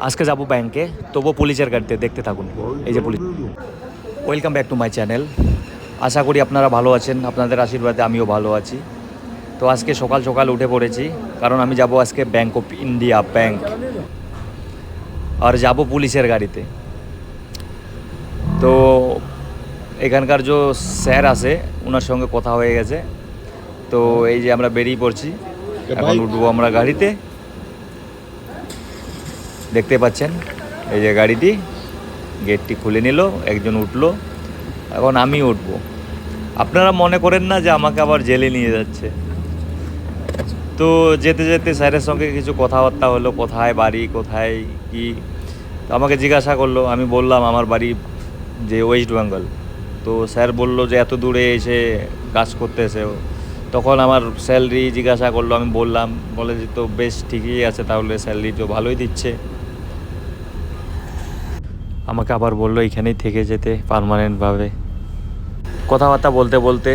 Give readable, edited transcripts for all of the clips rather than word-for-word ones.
আজকে যাব ব্যাংকে, তবুও পুলিশের গাড়িতে, দেখতে থাকুন। এই যে police. Welcome back to my channel. আশা করি আপনারা ভালো আছেন, আপনাদের আশীর্বাদে আমিও ভালো আছি। তো আজকে সকাল সকাল উঠে পড়েছি, কারণ আমি যাব আজকে ব্যাংক অফ ইন্ডিয়া ব্যাংক, আর যাব পুলিশের গাড়িতে। তো এখানকার যে স্যার আছে ওনার সঙ্গে কথা হয়ে গেছে। তো এই যে আমরা বেরিয়ে পড়ছি, এখন উঠবো আমরা গাড়িতে। দেখতে পাচ্ছেন এই যে গাড়িটি, গেটটি খুলে নিল, একজন উঠলো, এখন আমি উঠবো। আপনারা মনে করেন না যে আমাকে আবার জেলে নিয়ে যাচ্ছে। তো যেতে যেতে স্যারের সঙ্গে কিছু কথাবার্তা হলো, কোথায় বাড়ি, কোথায় কি। তো আমাকে জিজ্ঞাসা করলো, আমি বললাম আমার বাড়ি যে ওয়েস্ট বেঙ্গল। তো স্যার বললো যে এত দূরে এসে কাজ করতেছে। তখন আমার স্যালারি জিজ্ঞাসা করলো, আমি বললাম, বলে যে তো বেশ ঠিকই আছে, তাহলে স্যালারি তো ভালোই দিচ্ছে। আমাকে আবার বললো এখানেই থেকে যেতে পার্মানেন্টভাবে। কথাবার্তা বলতে বলতে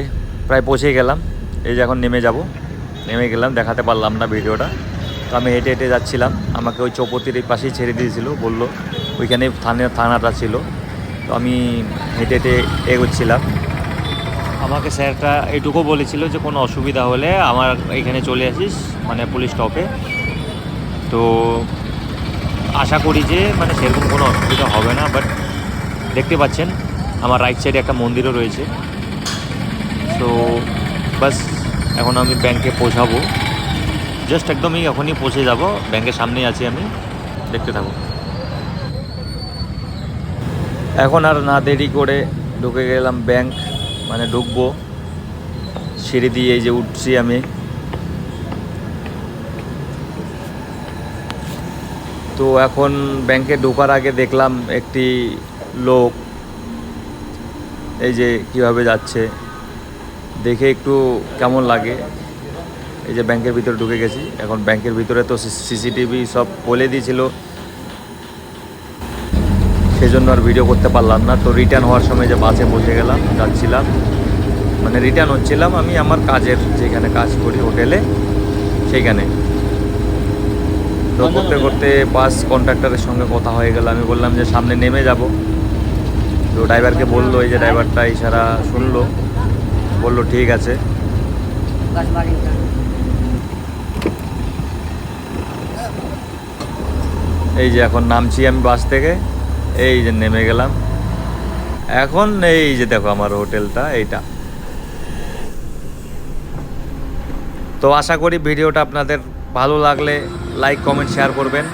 প্রায় পৌঁছে গেলাম। এই যে এখন নেমে গেলাম, দেখাতে পারলাম না ভিডিওটা। তো আমি হেঁটে হেঁটে যাচ্ছিলাম, আমাকে ওই চৌপতির পাশেই ছেড়ে দিয়েছিল, বললো ওইখানেই থানাটা ছিল। তো আমি হেঁটে হেঁটে এগোচ্ছিলাম। আমাকে স্যারটা এটুকু বলেছিল যে কোনো অসুবিধা হলে আমার এখানে চলে আসিস, মানে পুলিশ স্টপে। তো আশা করি যে মানে সেরকম কোনো অসুবিধা হবে না। বাট দেখতে পাচ্ছেন আমার রাইট সাইডে একটা মন্দিরও রয়েছে। তো বাস এখন আমি ব্যাংকে পৌঁছাবো, জাস্ট একদমই এখনই পৌঁছে যাব, ব্যাংকের সামনেই আছি আমি, দেখতে থাকো। এখন আর না দেরি করে ঢুকে গেলাম ব্যাংক, মানে ঢুকবো। সিঁড়ি দিয়ে এই যে উঠছি আমি। তো এখন ব্যাংকে ঢোকার আগে দেখলাম একটি লোক এই যে কীভাবে যাচ্ছে, দেখে একটু কেমন লাগে। এই যে ব্যাংকের ভিতরে ঢুকে গেছি। এখন ব্যাংকের ভিতরে তো সিসিটিভি সব বলে দিয়েছিল, সেজন্য আর ভিডিও করতে পারলাম না। তো রিটার্ন হওয়ার সময় যে বাসে বসে গেলাম, যাচ্ছিলাম, মানে রিটার্ন হচ্ছিলাম আমি আমার কাজের, যেখানে কাজ করি হোটেলে, সেইখানে। তো করতে করতে বাস কন্ডাক্টরের সঙ্গে কথা হয়ে গেল। আমি বললাম যে সামনে নেমে যাব। তো ড্রাইভারকে বললো, এই যে ড্রাইভারটা ইশারা শুনলো, বললো ঠিক আছে। এই যে এখন নামছি আমি বাস থেকে, এই যে নেমে গেলাম। এখন এই যে দেখো আমার হোটেলটা এইটা। তো আশা করি ভিডিওটা আপনাদের ভালো লাগলে লাইক, কমেন্ট, শেয়ার করবেন।